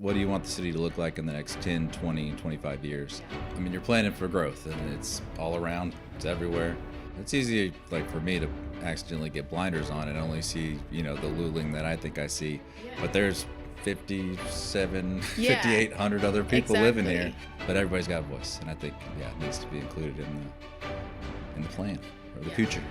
what do you want the city to look like in the next 10, 20, 25 years? I mean, you're planning for growth, and it's all around. It's everywhere. It's easy, like, for me to accidentally get blinders on and only see, the Luling that I think I see. Yeah. But there's 5,800 other people living here. But everybody's got a voice, and I think, it needs to be included in the plan or the future.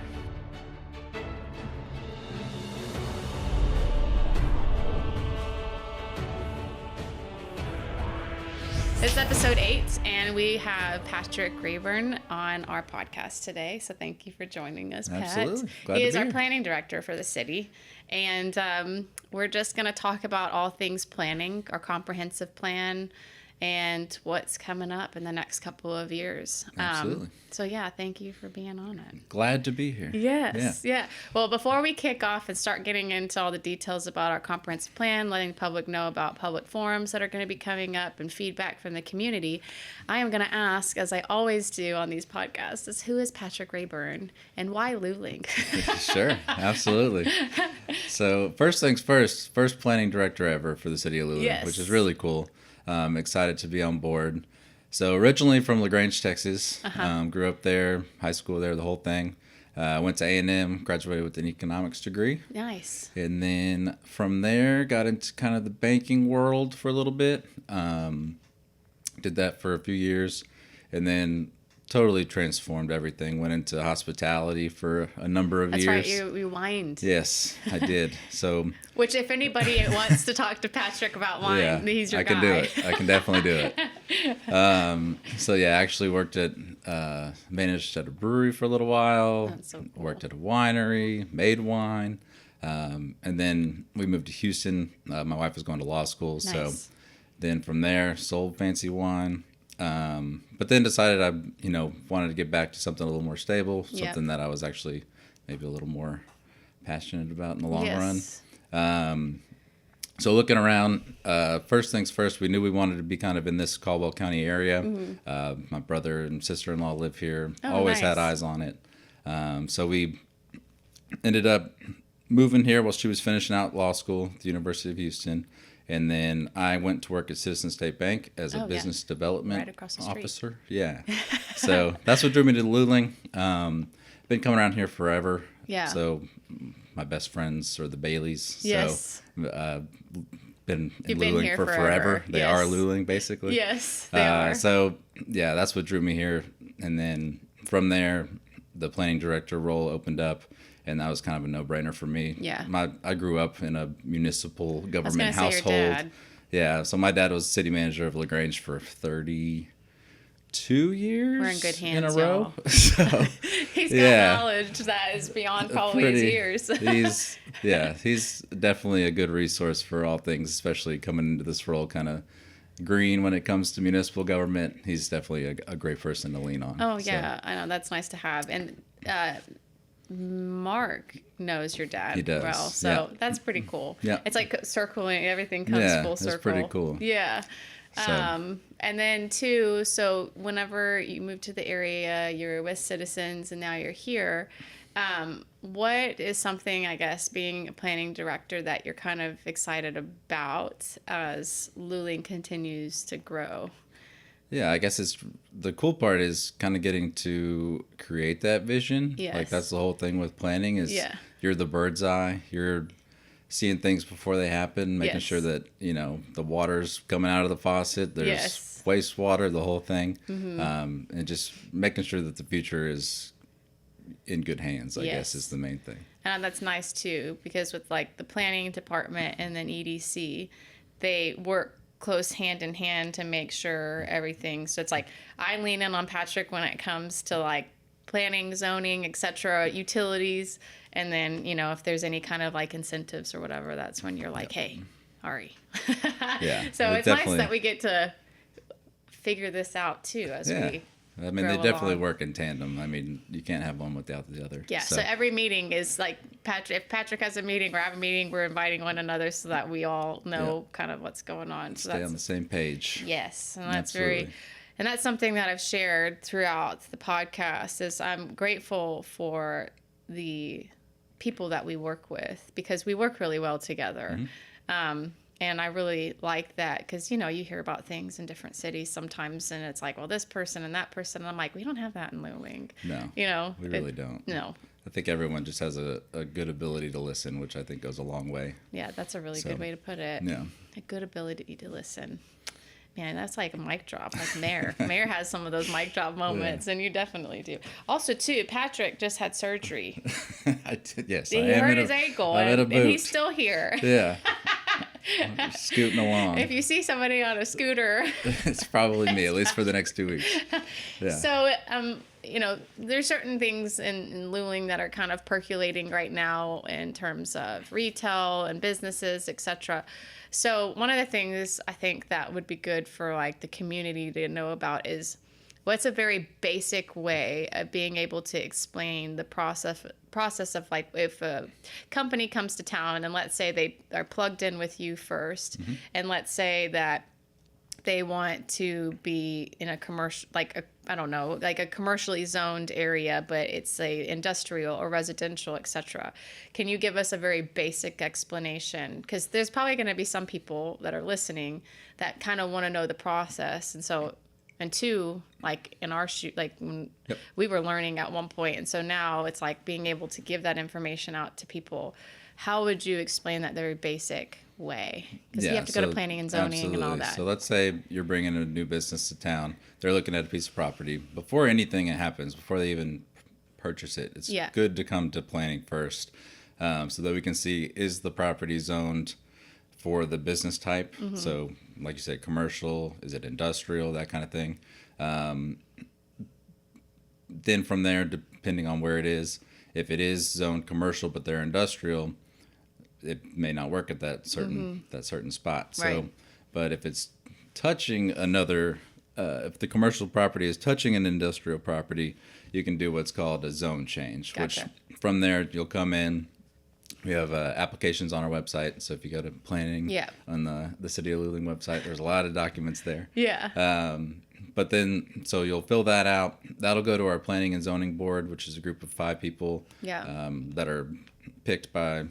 It's episode 8, and we have Patrick Raborn on our podcast today. So thank you for joining us, Pat. Absolutely. Glad He to is be our here. planning director for the city. And we're just going to talk about all things planning, our comprehensive plan, and what's coming up in the next couple of years. Absolutely. Thank you for being on it. Glad to be here. Yes, yeah. Well, before we kick off and start getting into all the details about our comprehensive plan, letting the public know about public forums that are going to be coming up and feedback from the community, I am going to ask, as I always do on these podcasts, is who is Patrick Raborn and why Luling? Sure, absolutely. So first things first planning director ever for the city of Luling, Yes. which is really cool. Excited to be on board. So originally from LaGrange, Texas, grew up there, high school there, the whole thing. Went to A&M, graduated with an economics degree. Nice. And then from there, got into kind of the banking world for a little bit. Did that for a few years, and then totally transformed everything. Went into hospitality for a number of years. That's right, you rewind. Yes, I did. So, Which, if anybody wants to talk to Patrick about wine, he's your guy. I can do it. I can definitely do it. I actually worked managed at a brewery for a little while. That's so cool. Worked at a winery, made wine. And then we moved to Houston. My wife was going to law school. Nice. So then from there, sold fancy wine. But then decided I, wanted to get back to something a little more stable, something that I was actually maybe a little more passionate about in the long run. So looking around, first things first, we knew we wanted to be kind of in this Caldwell County area. Mm-hmm. My brother and sister-in-law live here. Always had eyes on it. So we ended up moving here while she was finishing out law school at the University of Houston. And then I went to work at Citizen State Bank as a business development officer. Yeah. So that's what drew me to Luling. Been coming around here forever. Yeah. So my best friends are the Baileys. Yes. So been in You've been Luling here for forever. They Yes. are Luling, basically. Yes, they are. So, that's what drew me here. And then from there, the planning director role opened up. And that was kind of a no-brainer for me. Yeah. I grew up in a municipal government I was household. gonna say your dad. Yeah, so my dad was city manager of LaGrange for 32 years. We're in good hands, in a row. y'all. So, He's got knowledge that is beyond probably his years. he's definitely a good resource for all things, especially coming into this role kind of green when it comes to municipal government. He's definitely a great person to lean on. Oh, yeah, I know. That's nice to have. And Mark knows your dad well, so that's pretty cool. Yeah. It's like circling, everything comes full circle. It's pretty cool. Yeah. So. And then too, so whenever you moved to the area, you're with Citizens and now you're here. What is something, I guess, being a planning director that you're kind of excited about as Luling continues to grow? Yeah, I guess the cool part is kind of getting to create that vision. Yes. Like that's the whole thing with planning is you're the bird's eye. You're seeing things before they happen, making sure that, the water's coming out of the faucet. There's wastewater, the whole thing. Mm-hmm. And just making sure that the future is in good hands, I guess, is the main thing. And that's nice too, because with like the planning department and then EDC, they work close hand in hand to make sure everything. So it's like I lean in on Patrick when it comes to like planning, zoning, etc., utilities, and then if there's any kind of like incentives or whatever, that's when you're like, hey, Ari. So it's nice that we get to figure this out too as we. I mean, they definitely work in tandem. I mean, you can't have one without the other. Yeah, so every meeting is like, if Patrick has a meeting or I have a meeting, we're inviting one another so that we all know kind of what's going on. So Stay on the same page. Yes, and that's and that's something that I've shared throughout the podcast is I'm grateful for the people that we work with because we work really well together. Mm-hmm. And I really like that because, you hear about things in different cities sometimes, and it's like, well, this person and that person. And I'm like, we don't have that in Luling. No, we really don't. No. I think everyone just has a good ability to listen, which I think goes a long way. Yeah, that's a really good way to put it. Yeah. A good ability to listen. Man, that's like a mic drop, like Mayor. Mayor has some of those mic drop moments, and you definitely do. Also, too, Patrick just had surgery. I did, yes. He hurt his ankle, and he's still here. Yeah. Scooting along. If you see somebody on a scooter, it's probably me, at least for the next 2 weeks. Yeah. So, there's certain things in Luling that are kind of percolating right now in terms of retail and businesses, etc. So one of the things I think that would be good for like the community to know about is what's a very basic way of being able to explain the process of like if a company comes to town and let's say they are plugged in with you first, and let's say that they want to be in a commercial, like a commercially zoned area, but it's a industrial or residential, etc. Can you give us a very basic explanation? Because there's probably going to be some people that are listening that kind of want to know the process, and two, like in our when we were learning at one point, and so now it's like being able to give that information out to people. How would you explain that very basic way? Because you have to go to planning and zoning and all that. So let's say you're bringing a new business to town. They're looking at a piece of property. Before anything happens, before they even purchase it, it's good to come to planning first, so that we can see, is the property zoned for the business type? So like you said, commercial, is it industrial, that kind of thing. Then from there, depending on where it is, if it is zoned commercial but they're industrial, it may not work at that certain spot. So, right. But if it's touching another, if the commercial property is touching an industrial property, you can do what's called a zone change. Gotcha. Which from there you'll come in. We have applications on our website. So if you go to planning on the City of Luling website, there's a lot of documents there. Yeah. But then, so you'll fill that out. That'll go to our planning and zoning board, which is a group of 5 people that are picked by,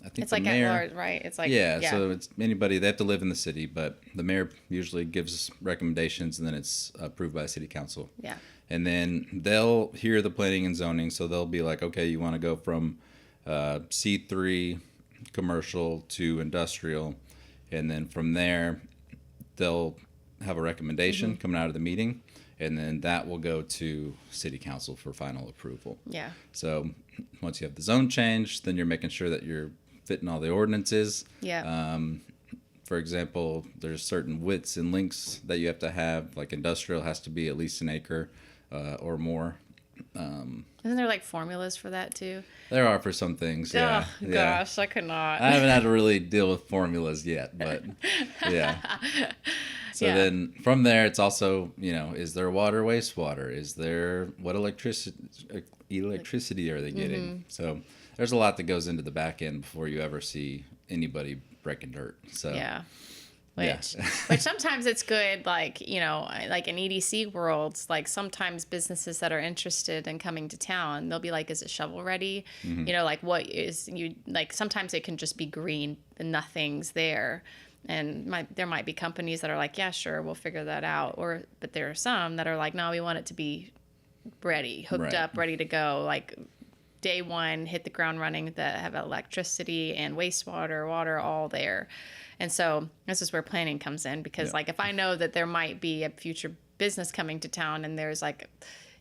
I think, it's the like mayor. at large, right? It's like So it's anybody. They have to live in the city, but the mayor usually gives recommendations, and then it's approved by city council. Yeah. And then they'll hear the planning and zoning, so they'll be like, okay, you want to go from C3 commercial to industrial, and then from there they'll have a recommendation coming out of the meeting, and then that will go to city council for final approval. Yeah. So once you have the zone change, then you're making sure that you're fitting all the ordinances. Yeah. For example, there's certain widths and lengths that you have to have. Like industrial has to be at least an acre or more. Isn't there like formulas for that too? There are for some things. Yeah. Oh, gosh, I could not. I haven't had to really deal with formulas yet, but yeah. So then from there, it's also, is there water, wastewater? Is there, what electricity are they getting? So there's a lot that goes into the back end before you ever see anybody breaking dirt. So yeah. Which sometimes it's good, like, like in EDC worlds, like sometimes businesses that are interested in coming to town, they'll be like, is it shovel ready? Like what is like sometimes it can just be green and nothing's there. And there might be companies that are like, yeah, sure, we'll figure that out. But there are some that are like, no, we want it to be ready, hooked up, ready to go. Like day one, hit the ground running, that have electricity and wastewater, water, all there. And so this is where planning comes in, because like if I know that there might be a future business coming to town and there's like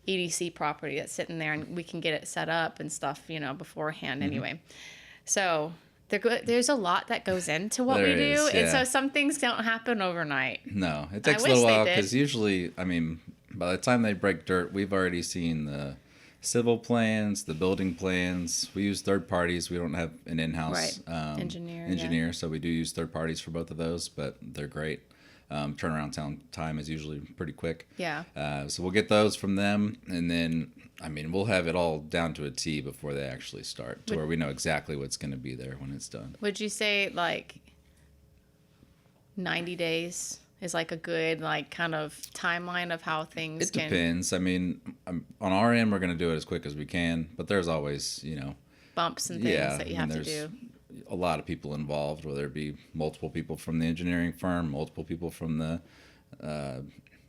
EDC property that's sitting there and we can get it set up and stuff, beforehand anyway. So there's a lot that goes into what we do. And so some things don't happen overnight. No, it takes a little while, because usually, by the time they break dirt, we've already seen the civil plans, the building plans. We use third parties. We don't have an in-house engineer, so we do use third parties for both of those, but they're great. Turnaround time is usually pretty quick. Yeah. So we'll get those from them, and then we'll have it all down to a T before they actually start, where we know exactly what's going to be there when it's done. Would you say like 90 days is like a good kind of timeline of how things can... It depends. On our end, we're going to do it as quick as we can, but there's always, bumps and things that you have to do. a lot of people involved, whether it be multiple people from the engineering firm, multiple people from the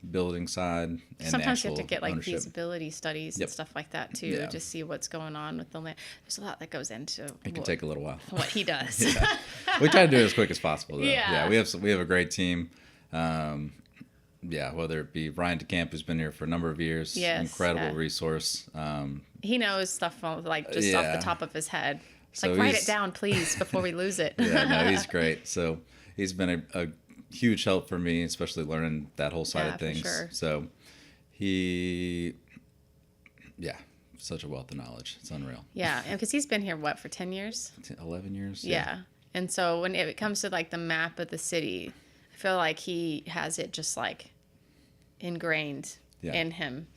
building side, and sometimes the you have to get like ownership. feasibility studies Yep. and stuff like that too, Yeah. to see what's going on with the land. There's a lot that goes into It can take a little while. what he does. Yeah. We try to do it as quick as possible, though. Yeah. We have a great team. Whether it be Ryan DeCamp, who's been here for a number of years, Yes, incredible yeah. resource. He knows stuff like just off Yeah. the top of his head. So Like, write he's- it down, please, before we lose it. Yeah, no, he's great. So he's been a huge help for me, especially learning that whole side Yeah, of for things. sure. So such a wealth of knowledge. It's unreal. Yeah, because he's been here, what, for 10 years? 11 years? Yeah. And so when it comes to like the map of the city, I feel like he has it just like ingrained Yeah. in him.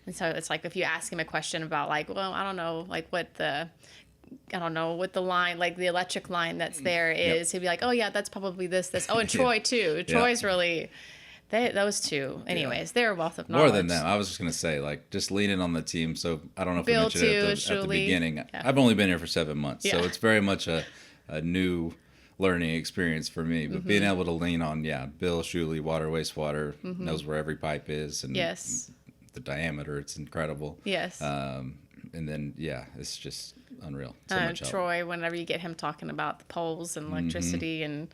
And so it's like if you ask him a question about like, well, I don't know, like what the line, like the electric line that's there is, he'd be like, oh yeah, that's probably this. Oh, and Troy too. Troy's really, those two. Anyways, they're a wealth of knowledge. More than them. I was just going to say, like, just leaning on the team. So I don't know if Bill I mentioned it too, at the Shirley. beginning. Yeah. I've only been here for 7 months. So Yeah. it's very much a new learning experience for me. But being able to lean on, Bill, Shuley, water, wastewater, knows where every pipe is. And Yes. the diameter, it's incredible. Yes. And then, it's just unreal. So much help. Troy, whenever you get him talking about the poles and electricity and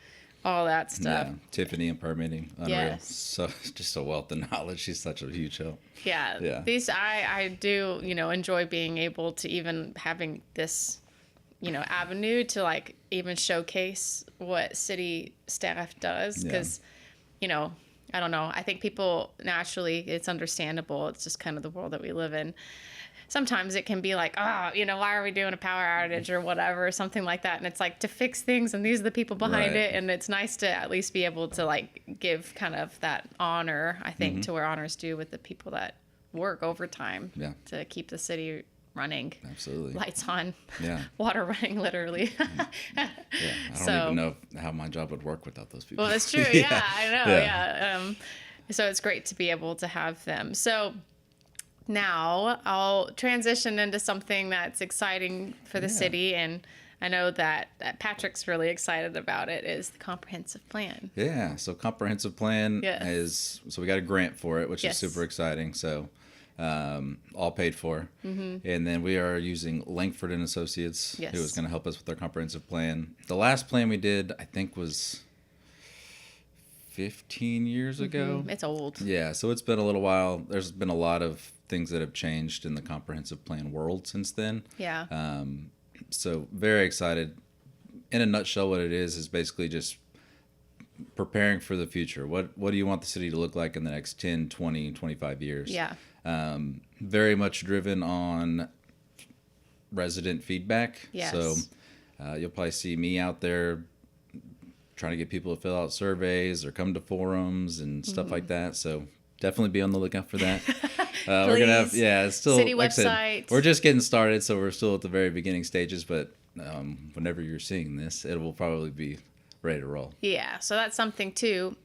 all that stuff. Yeah, Tiffany and permitting, unreal. Yes. So just a wealth of knowledge. She's such a huge help. Yeah. Yeah. These I do, enjoy being able to even having this, avenue to like even showcase what city staff does because, I don't know. I think people naturally, it's understandable. It's just kind of the world that we live in. Sometimes it can be like, why are we doing a power outage or whatever, something like that. And it's like to fix things, and these are the people behind Right. it. And it's nice to at least be able to like give kind of that honor, I think, to where honors due with the people that work overtime to keep the city running. Absolutely. Lights on, Yeah. water running, literally. Yeah, I don't even know how my job would work without those people. Well, that's true. Yeah, I know. Yeah. So it's great to be able to have them. So now I'll transition into something that's exciting for the city, and I know that Patrick's really excited about it, is the comprehensive plan. Yeah, so comprehensive plan Yes. so we got a grant for it, which Yes. is super exciting. So all paid for. And then we are using Langford and Associates, Yes. who is going to help us with our comprehensive plan. The last plan we did, I think, was 15 years ago. It's old. Yeah, so it's been a little while. There's been a lot of things that have changed in the comprehensive plan world since then. Yeah. So very excited. In a nutshell, what it is basically just preparing for the future. What do you want the city to look like in the next 10, 20, 25 years? Yeah. Very much driven on resident feedback. Yes. So you'll probably see me out there trying to get people to fill out surveys or come to forums and stuff like that. So definitely be on the lookout for that. We're gonna have it's still City like I said, website. we're just getting started, so we're still at the very beginning stages. But whenever you're seeing this, it will probably be ready to roll. Yeah, so that's something too,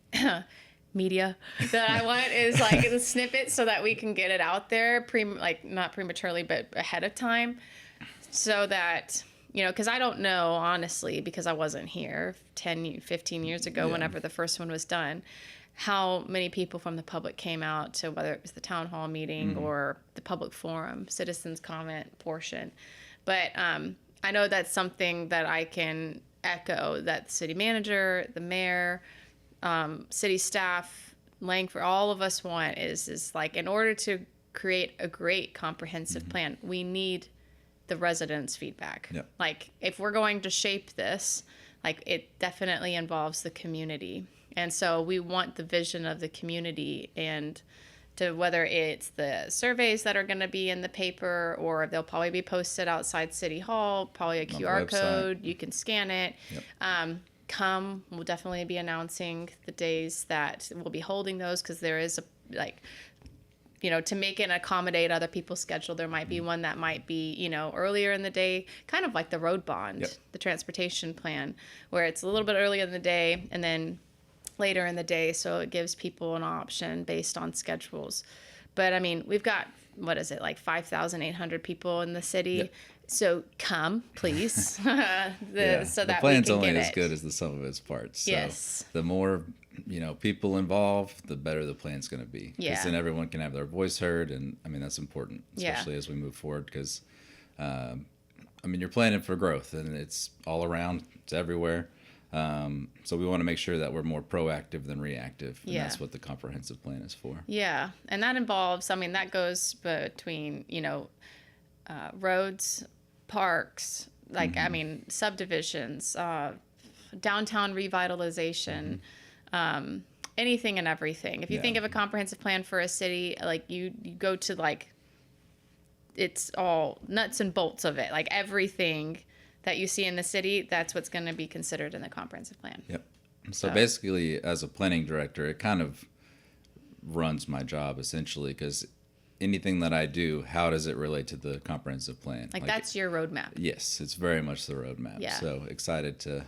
media, that I want is like the snippet so that we can get it out there, not prematurely, but ahead of time, so that, because I don't know, honestly, because I wasn't here 15 years ago, whenever the first one was done, how many people from the public came out to whether it was the town hall meeting or the public forum, citizens comment portion. But I know that's something that I can echo, that the city manager, the mayor, city staff, Langford, all of us want is like, in order to create a great comprehensive plan, we need the residents' feedback. Yep. Like, if we're going to shape this, like, it definitely involves the community. And so we want the vision of the community, and to whether it's the surveys that are going to be in the paper, or they'll probably be posted outside City Hall, probably a QR code, you can scan it. Yep. We'll definitely be announcing the days that we'll be holding those, because there is to make it accommodate other people's schedule. There might be one that might be, earlier in the day, kind of like the road bond, the transportation plan, where it's a little bit earlier in the day and then later in the day. So it gives people an option based on schedules. But I mean, we've got what is it, like 5,800 people in the city. Yep. So come, please, so that the we plan's can only get as it. good as the sum of its parts. So Yes. the more, people involved, the better the plan's going to be. Yeah. Because then everyone can have their voice heard. And I mean, that's important, Yeah. especially as we move forward. Because, you're planning for growth and it's all around, it's everywhere. So we want to make sure that we're more proactive than reactive. And Yeah. that's what the comprehensive plan is for. Yeah. And that involves, that goes between, roads, parks, like, subdivisions, downtown revitalization, anything and everything. If you think of a comprehensive plan for a city, like you go to like, it's all nuts and bolts of it. Like everything that you see in the city, that's what's going to be considered in the comprehensive plan. Yep. So basically, as a planning director, it kind of runs my job essentially, because anything that I do, how does it relate to the comprehensive plan? Like that's your roadmap. Yes, it's very much the roadmap. Yeah. So excited to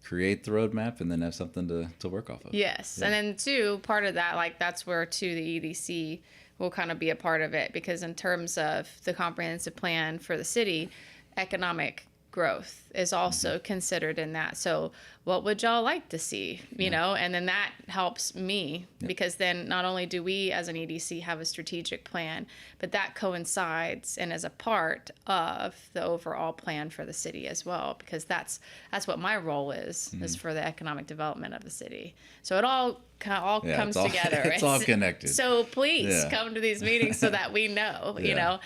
create the roadmap and then have something to work off of. Yes. Yeah. And then too, part of that, like that's where too the EDC will kind of be a part of it, because in terms of the comprehensive plan for the city, economic growth is also considered in that. So what would y'all like to see, you know? And then that helps me because then not only do we as an EDC have a strategic plan, but that coincides and is a part of the overall plan for the city as well, because that's what my role is for the economic development of the city. So it all comes together. It's all connected. So please come to these meetings so that we know, you know.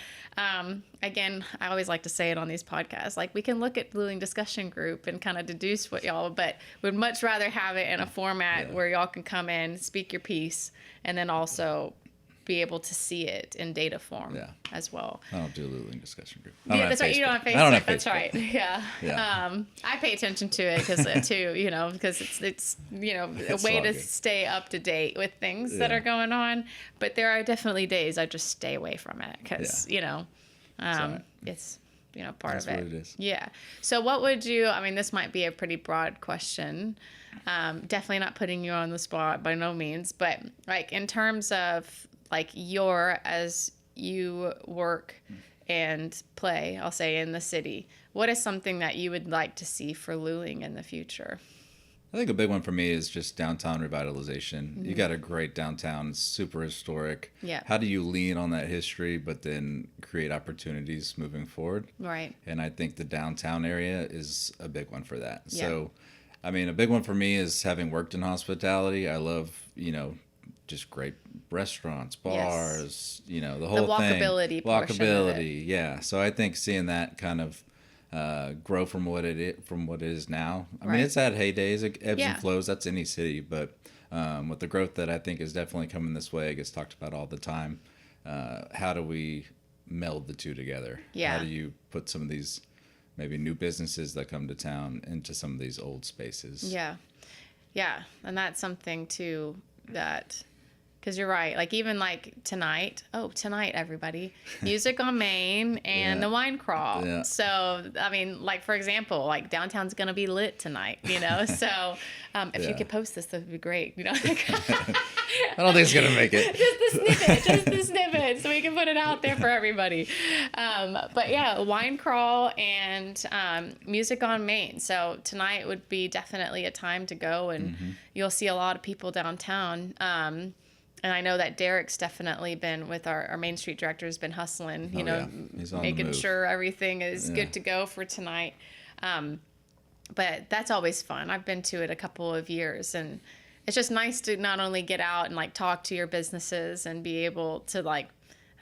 Again, I always like to say it on these podcasts, like we can look at Luling discussion group and kind of deduce what y'all, but would much rather have it in a format where y'all can come in, speak your piece, and then also be able to see it in data form as well. I don't do a Luling discussion group. Yeah, that's right. You don't have Facebook. I don't have That's Facebook. right. Yeah. I pay attention to it because it's a way to stay up to date with things that are going on. But there are definitely days I just stay away from it because it's part That's of it. what it is. Yeah. So what would you? I mean, this might be a pretty broad question. Definitely not putting you on the spot by no means, but like in terms of like as you work and play, I'll say in the city, what is something that you would like to see for Luling in the future? I think a big one for me is just downtown revitalization. You got a great downtown, it's super historic. Yeah. How do you lean on that history, but then create opportunities moving forward? Right. And I think the downtown area is a big one for that. Yeah. So, I mean, a big one for me is having worked in hospitality. I love, just great restaurants, bars, the whole walkability thing. portion of it. Walkability, yeah. So I think seeing that kind of grow from what it is now. I mean, it's had heydays, it ebbs and flows. That's any city, but with the growth that I think is definitely coming this way, it gets talked about all the time. How do we meld the two together? Yeah. How do you put some of these maybe new businesses that come to town into some of these old spaces? Yeah. Yeah. And that's something too that, because you're right. Like even like tonight, everybody, music on Main and the wine crawl. Yeah. So, I mean, like for example, like downtown's going to be lit tonight, So if you could post this, that would be great. I don't think it's going to make it. just the snippet, so we can put it out there for everybody. But yeah, wine crawl and music on Main. So tonight would be definitely a time to go, and you'll see a lot of people downtown. And I know that Derek's definitely been with our Main Street director, has been hustling, He's on the making move. sure everything is good to go for tonight. But that's always fun. I've been to it a couple of years, and it's just nice to not only get out and like talk to your businesses and be able to like,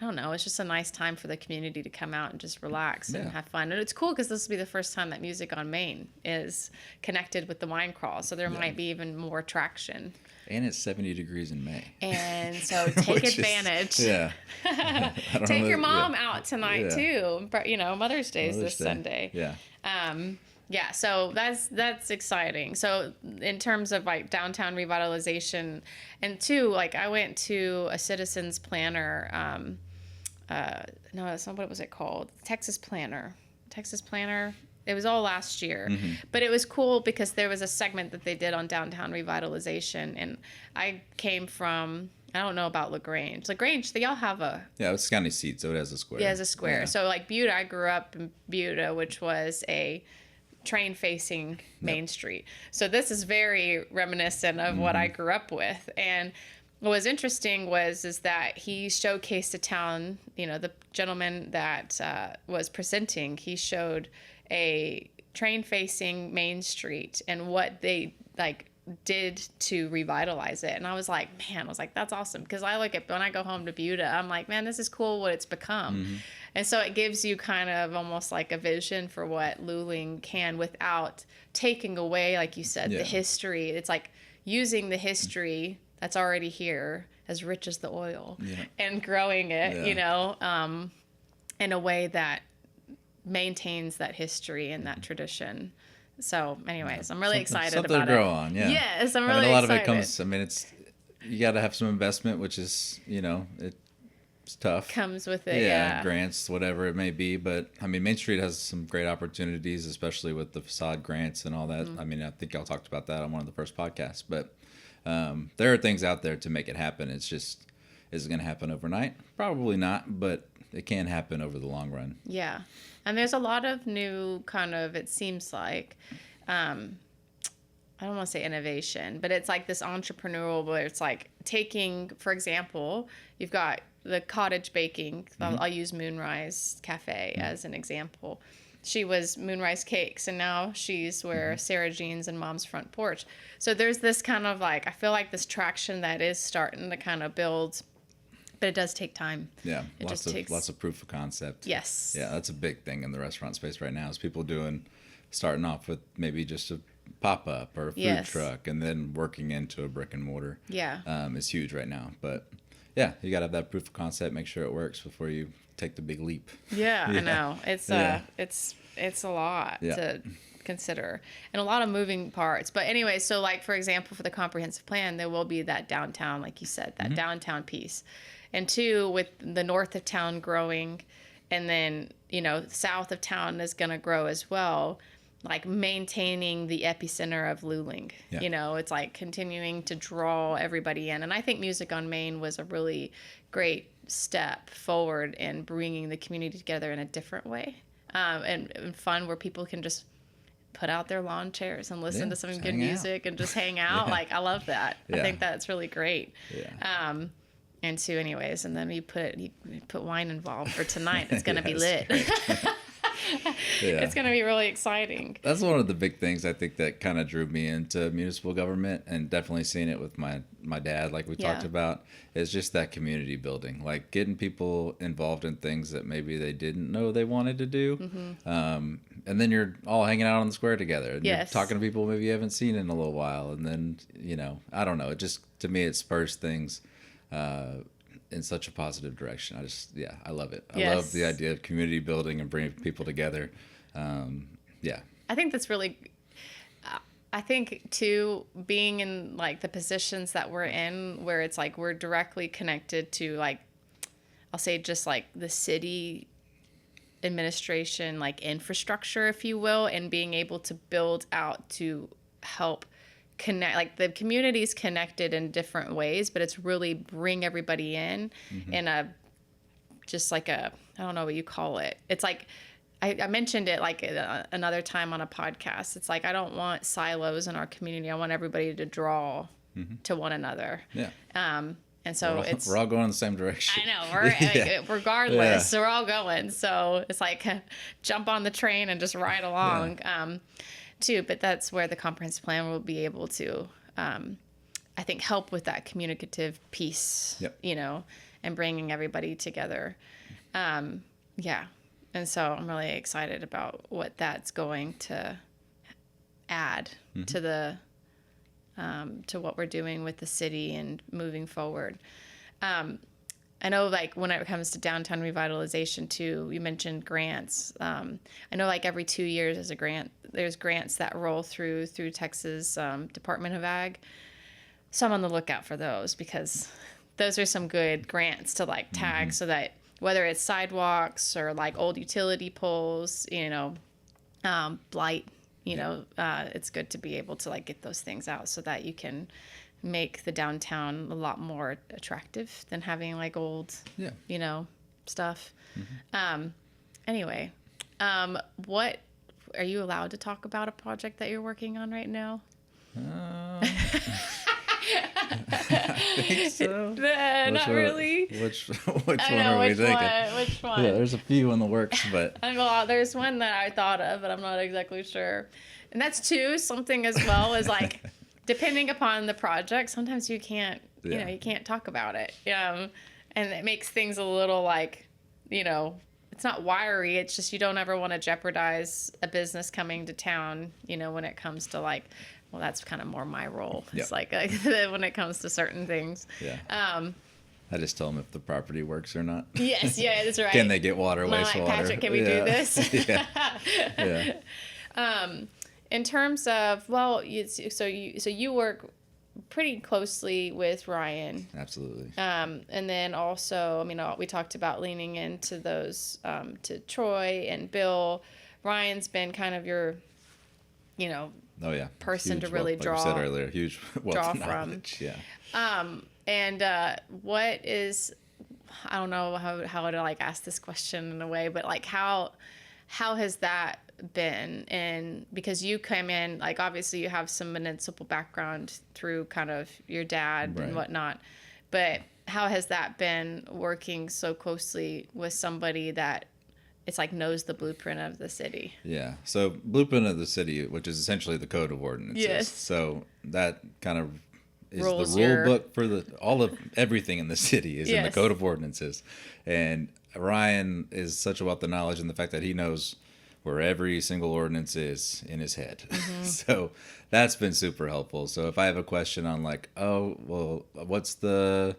I don't know, it's just a nice time for the community to come out and just relax and have fun. And it's cool because this will be the first time that music on Main is connected with the wine crawl. So there might be even more traction. And it's 70 degrees in May. And so take advantage. Take your mom out tonight too. But Mother's Day is this Sunday. Yeah. So that's exciting. So in terms of like downtown revitalization, and two, like I went to a citizens planner. No, that's not what was it called. Texas Planner. It was all last year. But it was cool because there was a segment that they did on downtown revitalization. And I came from, I don't know about LaGrange. LaGrange, they all have a... Yeah, it's county seat, so it has a square. Yeah, it has a square. Yeah. So like Buda, I grew up in Buda, which was a train-facing Main Street. So this is very reminiscent of what I grew up with. And what was interesting is that he showcased a town, you know, the gentleman that was presenting, he showed a train-facing Main Street and what they like did to revitalize it. And I was like, man, that's awesome. Because I look at, when I go home to Buda, I'm like, man, this is cool what it's become. And so it gives you kind of almost like a vision for what Luling can without taking away, like you said, the history. It's like using the history that's already here, as rich as the oil, and growing it, you know, in a way that maintains that history and that tradition. So anyways, I'm really excited about it. Something to grow on, yeah. Yes, I'm really excited. A lot of it comes, I mean, you got to have some investment, which is, you know, it's tough. Comes with it, yeah. Grants, whatever it may be. But, I mean, Main Street has some great opportunities, especially with the facade grants and all that. I mean, I think y'all talked about that on one of the first podcasts. But there are things out there to make it happen. It's just, is it going to happen overnight? Probably not, but it can happen over the long run. Yeah. And there's a lot of new kind of, it seems like, I don't want to say innovation, but it's like this entrepreneurial where it's like taking, for example, you've got the cottage baking. I'll use Moonrise Cafe as an example. She was Moonrise Cakes, and now she's where Sarah Jean's and Mom's Front Porch. So there's this kind of like, I feel like this traction that is starting to kind of build. But it does take time. Yeah, lots of proof of concept. Yes. Yeah, that's a big thing in the restaurant space right now is people starting off with maybe just a pop-up or a food truck and then working into a brick and mortar. Yeah. Is huge right now. But yeah, you got to have that proof of concept, make sure it works before you take the big leap. Yeah, I know. It's a lot to consider and a lot of moving parts. But anyway, so like, for example, for the comprehensive plan, there will be that downtown, like you said, that downtown piece. And two, with the north of town growing, and then, you know, south of town is going to grow as well, like maintaining the epicenter of Luling. Yeah. You know, it's like continuing to draw everybody in. And I think Music on Main was a really great step forward in bringing the community together in a different way, and fun, where people can just put out their lawn chairs and listen to some good music and just hang out. Like, I love that. I think that's really great. Yeah. And two, anyways, and then you put wine involved for tonight. It's gonna be lit. It's gonna be really exciting. That's one of the big things I think that kind of drew me into municipal government, and definitely seeing it with my dad, like we talked about, is just that community building, like getting people involved in things that maybe they didn't know they wanted to do. And then you're all hanging out on the square together, and you're talking to people maybe you haven't seen in a little while, and then, you know, I don't know, it just, to me, it spurs things in such a positive direction. I love it. I love the idea of community building and bringing people together. I think that's really, I think too, being in like the positions that we're in, where it's like we're directly connected to, like, I'll say just like the city administration, like infrastructure, if you will, and being able to build out to help connect, like the community's connected in different ways, but it's really bring everybody in a, just like a, I don't know what you call it. It's like, I mentioned it like another time on a podcast. It's like, I don't want silos in our community. I want everybody to draw to one another. Yeah. And so we're all going in the same direction. I know. Regardless, we're all going. So it's like jump on the train and just ride along. Too, but that's where the comprehensive plan will be able to, I think, help with that communicative piece, you know, and bringing everybody together. And so I'm really excited about what that's going to add to the, to what we're doing with the city and moving forward. I know, like, when it comes to downtown revitalization too, you mentioned grants. I know, like, every 2 years there's grants that roll through Texas Department of Ag. So I'm on the lookout for those, because those are some good grants to, like, tag so that whether it's sidewalks or, like, old utility poles, you know, blight. It's good to be able to like get those things out so that you can make the downtown a lot more attractive than having like old, stuff. Anyway, what are you allowed to talk about a project that you're working on right now? I think so. Not really. Which one are we thinking? Which one? Yeah, there's a few in the works, but There's one that I thought of, but I'm not exactly sure. And that's too something as well as like, depending upon the project, sometimes you can't, you can't talk about it. And it makes things a little like, it's not wiry. It's just you don't ever want to jeopardize a business coming to town, when it comes to like, well, that's kind of more my role. Yep. It's like when it comes to certain things. Yeah. I just tell them if the property works or not. Yes, yeah, that's right. Can they get water, wastewater? Patrick, can we do this? Yeah. In terms of, so you work pretty closely with Ryan. Absolutely. And then also, we talked about leaning into those to Troy and Bill. Ryan's been kind of your, Oh yeah, person huge to really wealth, draw. Like you said earlier, huge wealth draw of from. knowledge. Yeah. And what is, I don't know how to like ask this question in a way, but like how has that been? And because you came in, like obviously you have some municipal background through kind of your dad and whatnot, but how has that been working so closely with somebody that it's like knows the blueprint of the city? Yeah. So blueprint of the city, which is essentially the Code of Ordinances. Yes. So that kind of is Rules the rule book for all of everything in the city is in the Yes. Code of Ordinances. And Ryan is such about the knowledge and the fact that he knows where every single ordinance is in his head. So that's been super helpful. So if I have a question on like, oh, well, what's the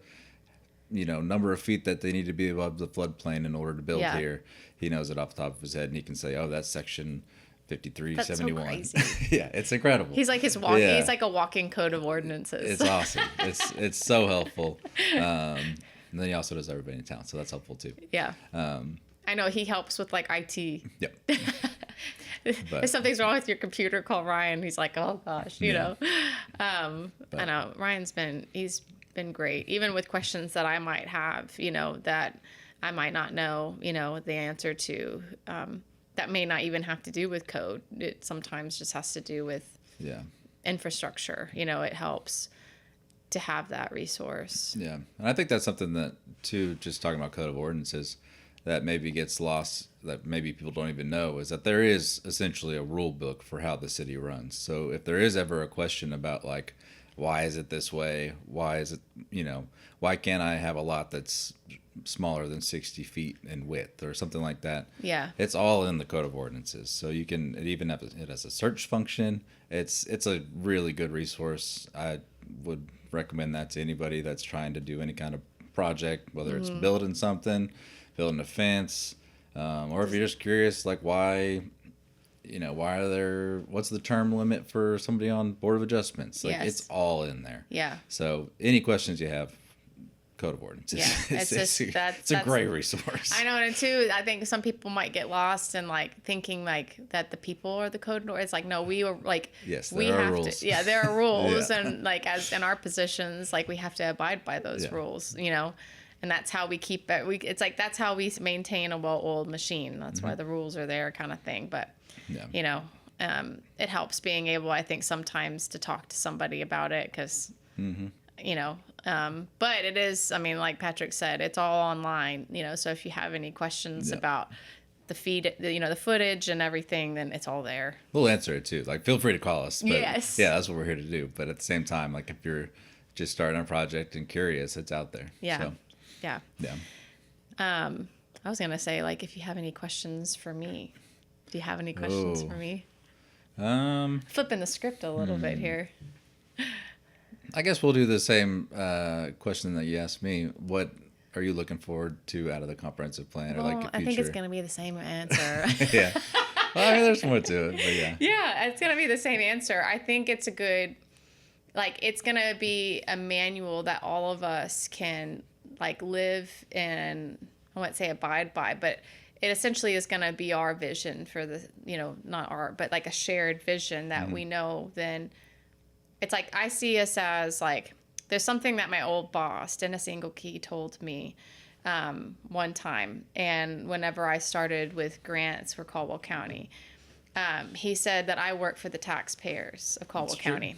number of feet that they need to be above the floodplain in order to build here, he knows it off the top of his head, and he can say, oh, that's section 5371. That's so crazy. Yeah, it's incredible. He's like he's like a walking Code of Ordinances. It's awesome. It's so helpful. And then he also does everybody in town, so that's helpful too. Yeah. I know he helps with like IT. Yep. If something's wrong with your computer, call Ryan. He's like, oh gosh, you know. I know Ryan's been great, even with questions that I might have, that I might not know, the answer to, that may not even have to do with code. It sometimes just has to do with infrastructure. It helps to have that resource. Yeah. And I think that's something that, too, just talking about Code of Ordinances, that maybe gets lost, that maybe people don't even know, is that there is essentially a rule book for how the city runs. So if there is ever a question about, like, why is it this way? Why is it, why can't I have a lot that's smaller than 60 feet in width or something like that? Yeah. It's all in the Code of Ordinances. So it even have it has a search function. It's a really good resource. I would recommend that to anybody that's trying to do any kind of project, whether it's building something, building a fence, or if you're just curious, like why are there, what's the term limit for somebody on Board of Adjustments? Like it's all in there. Yeah. So any questions you have, Code of Ordinances. Yeah. It's a great resource. I know, and too, I think some people might get lost in like thinking like that the people are the code. It's like, no, we are like, yes, we there are have rules. to, there are rules. And like, as in our positions, like we have to abide by those rules, and that's how we keep it. It's like, that's how we maintain a well-oiled machine. That's why the rules are there, kind of thing. But, it helps being able, I think, sometimes to talk to somebody about it because, but it is, like Patrick said, it's all online, so if you have any questions about the feed, the footage and everything, then it's all there. We'll answer it too. Like, feel free to call us. But yes. Yeah, that's what we're here to do. But at the same time, like if you're just starting a project and curious, it's out there. Yeah. So, yeah. I was going to say, like, if you have any questions for me, do you have any questions for me? Flipping the script a little bit here. I guess we'll do the same question that you asked me. What are you looking forward to out of the comprehensive plan? Well, or like I think it's going to be the same answer. Yeah. Well, there's more to it, but yeah. Yeah, it's going to be the same answer. I think it's a good, like, it's going to be a manual that all of us can, like, live and, I won't say abide by, but it essentially is going to be our vision for the, not our, but like a shared vision that we know. Then it's like, I see us as like, there's something that my old boss, Dennis Engelke, told me one time. And whenever I started with grants for Caldwell County, he said that I work for the taxpayers of Caldwell County.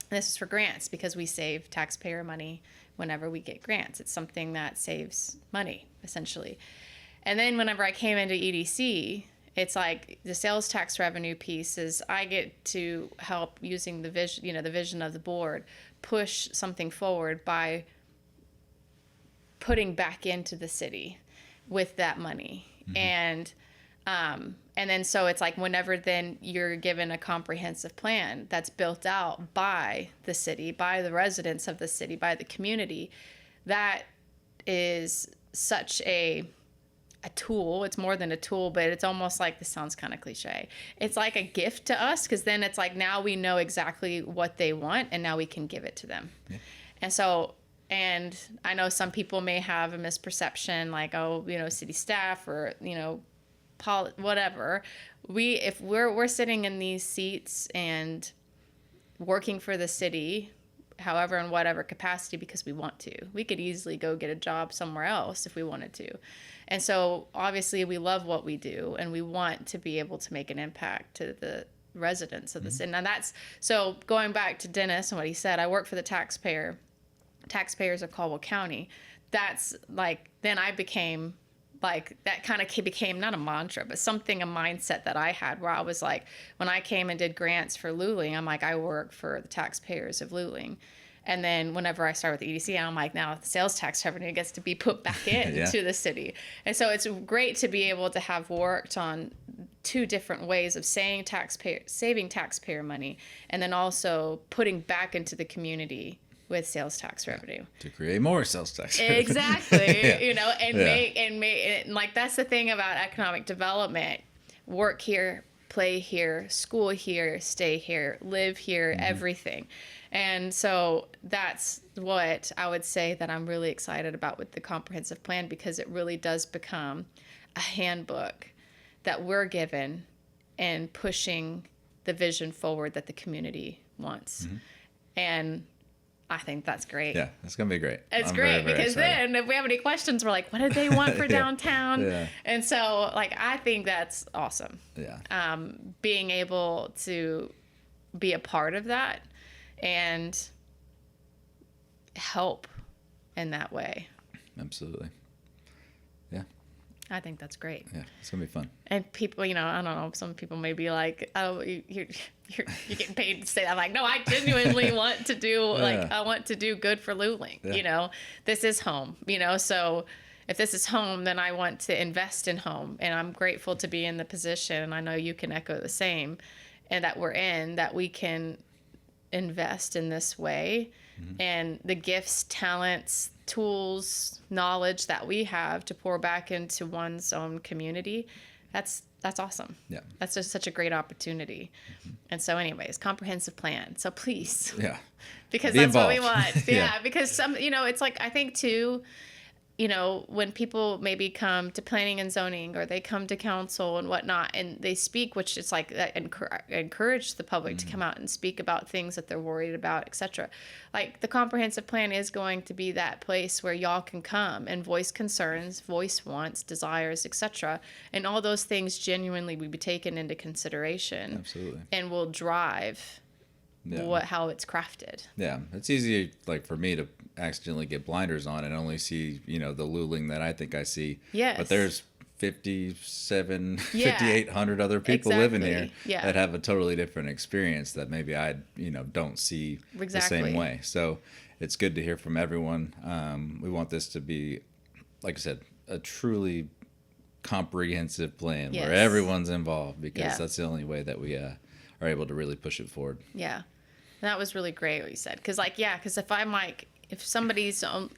This is for grants because we save taxpayer money whenever we get grants. It's something that saves money, essentially. And then whenever I came into EDC, it's like the sales tax revenue piece is I get to help using the vision, the vision of the board, push something forward by putting back into the city with that money. And then so it's like whenever then you're given a comprehensive plan that's built out by the city, by the residents of the city, by the community, that is such a tool. It's more than a tool, but it's almost like, this sounds kind of cliche, it's like a gift to us, because then it's like now we know exactly what they want and now we can give it to them. And so, and I know some people may have a misperception like, oh, city staff or whatever. If we're sitting in these seats and working for the city, however, in whatever capacity, because we want to. We could easily go get a job somewhere else if we wanted to. And so obviously we love what we do and we want to be able to make an impact to the residents of the city. And that's, so going back to Dennis and what he said, I work for the taxpayers of Caldwell County. That's like, then I became like, that kind of became not a mantra, but a mindset that I had where I was like, when I came and did grants for Luling, I'm like, I work for the taxpayers of Luling. And then whenever I start with EDC, I'm like, now the sales tax revenue gets to be put back into the city. And so it's great to be able to have worked on two different ways of saving taxpayer money, and then also putting back into the community with sales tax revenue to create more sales tax. Exactly. And like, that's the thing about economic development: work here, play here, school here, stay here, live here, everything. And so that's what I would say that I'm really excited about with the comprehensive plan, because it really does become a handbook that we're given and pushing the vision forward that the community wants. And I think that's great. Yeah, it's going to be great. It's great because then if we have any questions, we're like, what did they want for downtown? Yeah. And so, like, I think that's awesome. Yeah. Being able to be a part of that and help in that way. Absolutely. Yeah. I think that's great. Yeah, it's going to be fun. And people, I don't know, some people may be like, oh, you're getting paid to say that. I'm like, no, I genuinely want to do, I want to do good for Luling. This is home, so if this is home, then I want to invest in home. And I'm grateful to be in the position, and I know you can echo the same, and that we're in, that we can invest in this way. And the gifts, talents, tools, knowledge that we have to pour back into one's own community, that's awesome. Yeah. That's just such a great opportunity. And so anyways, comprehensive plan. So please. Yeah. Because that's what we want. Yeah. Because it's like, I think too, when people maybe come to planning and zoning, or they come to council and whatnot, and they speak, which is like that, encourage the public to come out and speak about things that they're worried about, etc. Like, the comprehensive plan is going to be that place where y'all can come and voice concerns, voice wants, desires, etc. And all those things genuinely will be taken into consideration. Absolutely. And will drive how it's crafted. Yeah, it's easy, like, for me to accidentally get blinders on and only see, the Luling that I think I see. Yes. But there's 5,800 other people living here that have a totally different experience that maybe I, don't see the same way. So it's good to hear from everyone. We want this to be, like I said, a truly comprehensive plan where everyone's involved, because that's the only way that we are able to really push it forward. Yeah. And that was really great what you said. Because if I'm like, if somebody's, I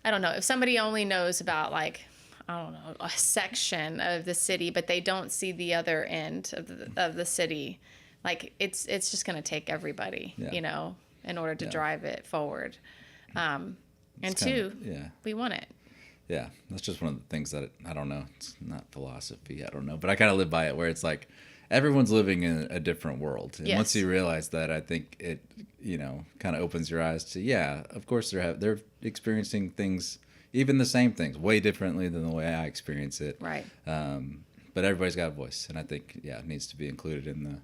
don't know, if somebody only knows about, like, I don't know, a section of the city, but they don't see the other end of the city, like, it's just going to take everybody, in order to drive it forward. And two, we want it. Yeah, that's just one of the things that I don't know. It's not philosophy. I don't know, but I kind of live by it, where it's like everyone's living in a different world, and once you realize that, I think it, kind of opens your eyes to, of course they're experiencing things, even the same things, way differently than the way I experience it. Right. But everybody's got a voice, and I think it needs to be included in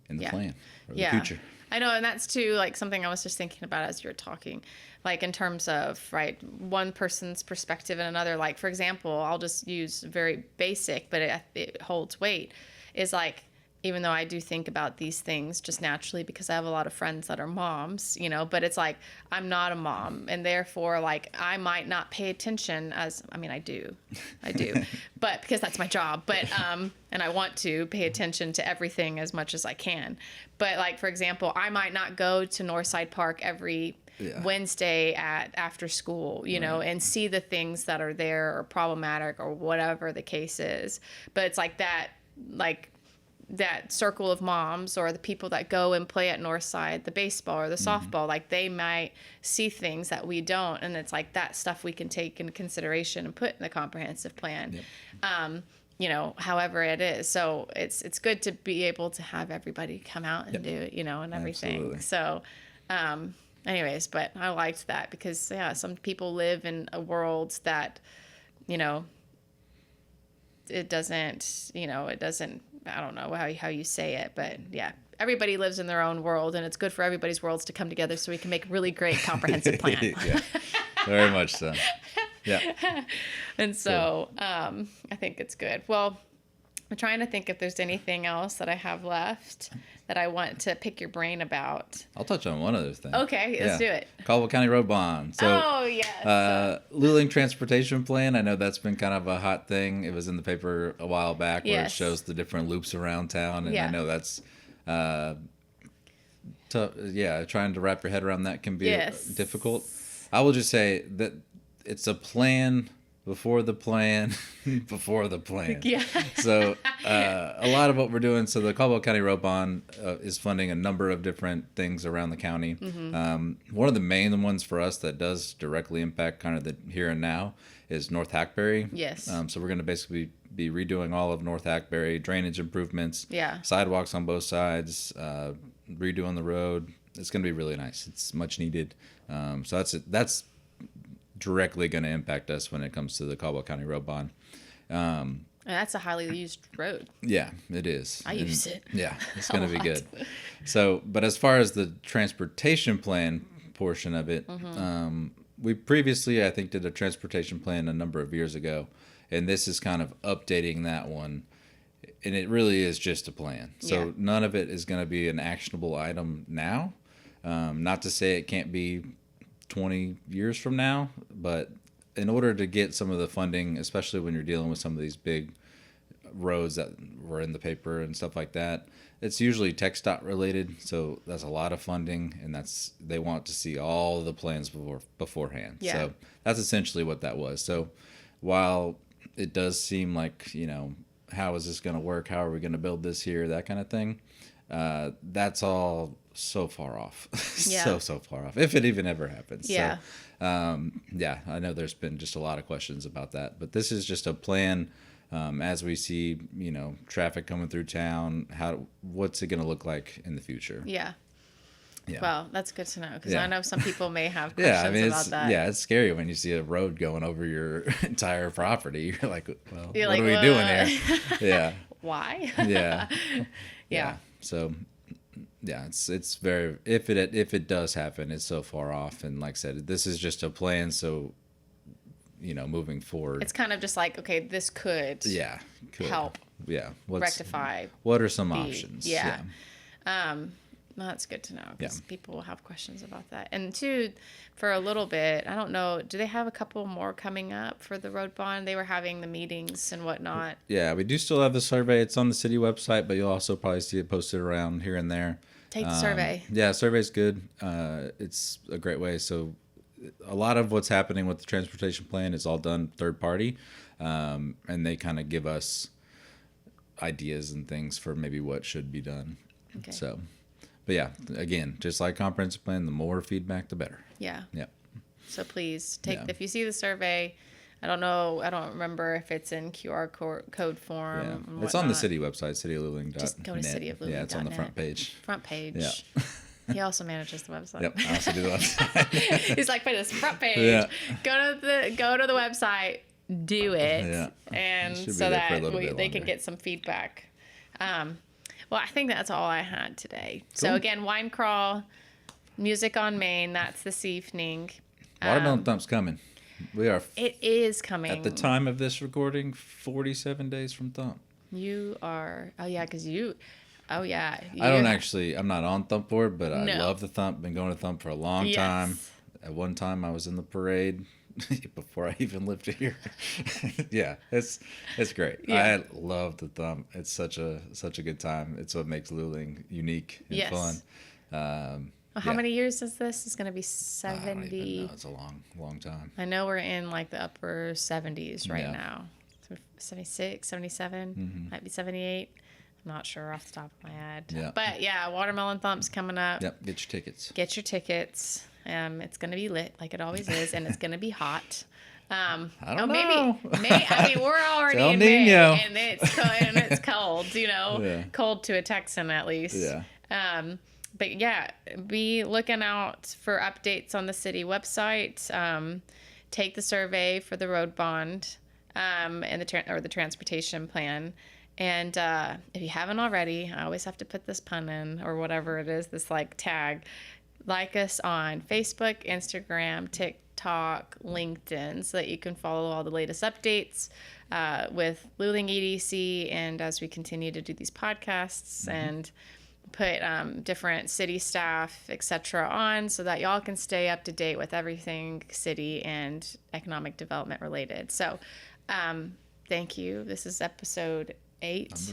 the plan for the future. I know, and that's too like something I was just thinking about as you were talking, like in terms of one person's perspective and another. Like, for example, I'll just use very basic, but it holds weight. Is like, even though I do think about these things just naturally because I have a lot of friends that are moms, but it's like I'm not a mom, and therefore like I might not pay attention I do, but because that's my job. But and I want to pay attention to everything as much as I can. But like, for example, I might not go to Northside Park every Wednesday after school, and see the things that are there or problematic or whatever the case is. But it's like that circle of moms or the people that go and play at Northside, the baseball or the softball, like they might see things that we don't. And it's like that stuff we can take into consideration and put in the comprehensive plan. Yep. However it is. So it's good to be able to have everybody come out and do it, and everything. Absolutely. So, anyways, but I liked that because some people live in a world that, it doesn't, I don't know how you say it, but everybody lives in their own world, and it's good for everybody's worlds to come together so we can make a really great comprehensive plan. Yeah, very much so. Yeah. And so I think it's good. Well, I'm trying to think if there's anything else that I have left that I want to pick your brain about. I'll touch on one other thing. Okay, let's do it. Caldwell County Road Bond. So, Luling Transportation Plan. I know that's been kind of a hot thing. It was in the paper a while back where it shows the different loops around town. And I know that's, trying to wrap your head around that can be difficult. I will just say that it's a plan before the plan, before the plan. Yeah. So a lot of what we're doing, so the Caldwell County Road Bond is funding a number of different things around the county. Mm-hmm. One of the main ones for us that does directly impact kind of the here and now is North Hackberry. Yes. So we're going to basically be redoing all of North Hackberry, drainage improvements, sidewalks on both sides, redoing the road. It's going to be really nice. It's much needed. So that's directly going to impact us when it comes to the Caldwell County Road Bond. And that's a highly used road. Yeah, it is. I use it. Yeah, it's going to be good. So, but as far as the transportation plan portion of it, we previously, I think, did a transportation plan a number of years ago, and this is kind of updating that one. And it really is just a plan. So none of it is going to be an actionable item now. Not to say it can't be 20 years from now, but in order to get some of the funding, especially when you're dealing with some of these big roads that were in the paper and stuff like that, it's usually TxDOT related, so that's a lot of funding, and they want to see all the plans beforehand. So that's essentially what that was. So while it does seem like, how is this going to work, how are we going to build this here, that kind of thing, that's all so far off. So far off, if it even ever happens. So I know there's been just a lot of questions about that, but this is just a plan. As we see, traffic coming through town, what's it going to look like in the future? Yeah. Well, that's good to know, because I know some people may have questions about that. Yeah, it's scary when you see a road going over your entire property. You're like, well, what are we doing here? Yeah. Why? Yeah. So, it's very, if it does happen, it's so far off, and like I said, this is just a plan. So, moving forward, it's kind of just like, okay, this could help. Yeah. Rectify. What are some options? Yeah. No, that's good to know, because people will have questions about that. And two, for a little bit, I don't know, do they have a couple more coming up for the road bond? They were having the meetings and whatnot. Yeah, we do still have the survey. It's on the city website, but you'll also probably see it posted around here and there. Take the survey. Yeah, survey's good. It's a great way. So a lot of what's happening with the transportation plan is all done third party, and they kind of give us ideas and things for maybe what should be done. Okay. So... But yeah, again, just like comprehensive plan, the more feedback, the better. Yeah. Yep. So please if you see the survey, I don't know. I don't remember if it's in QR code form. Yeah. And It's on the whatnot. city website, cityofluling.net. Just go to cityofluling.net. Yeah, it's on the front page. Front page. Yeah. He also manages the website. Yep, I also do the website. He's like, put this front page. Yeah. Go to the website. Do it. Yeah. And Should be so there for a that little bit they can longer. get some feedback. Well, I think that's all I had today. So Cool. again, Wine Crawl, Music on Main. That's this evening. Watermelon Thump's coming. We are, It is coming. at the time of this recording, 47 days from Thump. You are. Oh yeah, because you. Oh yeah. I'm not on Thump board, but I No. love the Thump. Been going to Thump for a long Yes. time. At one time, I was in the parade before I even lived here. Yeah, it's great. Yeah. I love the Thump. It's such a good time. It's what makes Luling unique and Yes. fun. How yeah. many years is this? It's going to be I don't 70. even know. It's a long time. I know we're in like the upper 70s right Yeah. now. So 76, 77, might be 78. I'm not sure off the top of my head. Yeah. But yeah, Watermelon Thump's coming up. Yep, get your tickets. Get your tickets. It's going to be lit like it always is, and it's going to be hot. I don't know. I mean, we're already El in May, Nino. and it's cold, Yeah. cold to a Texan at least. Yeah. But yeah, be looking out for updates on the city website. Take the survey for the road bond and the transportation plan. And if you haven't already, I always have to put this pun in or whatever it is, this like tag. Like us on Facebook, Instagram, TikTok, LinkedIn, so that you can follow all the latest updates with Luling EDC, and as we continue to do these podcasts and put different city staff, etc., on, so that y'all can stay up to date with everything city and economic development related. So, thank you. This is episode 8.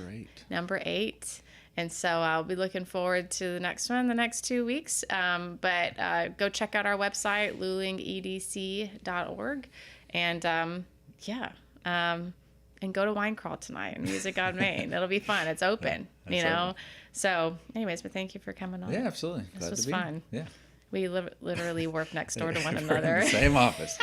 Number 8. And so I'll be looking forward to the next one, the next 2 weeks. But go check out our website, lulingedc.org. And and go to Wine Crawl tonight and Music on Main. It'll be fun. It's open, That's open. So anyways, but thank you for coming on. Yeah, absolutely. This Glad was to be fun. here. Yeah. We literally work next door to one We're in another. the same office.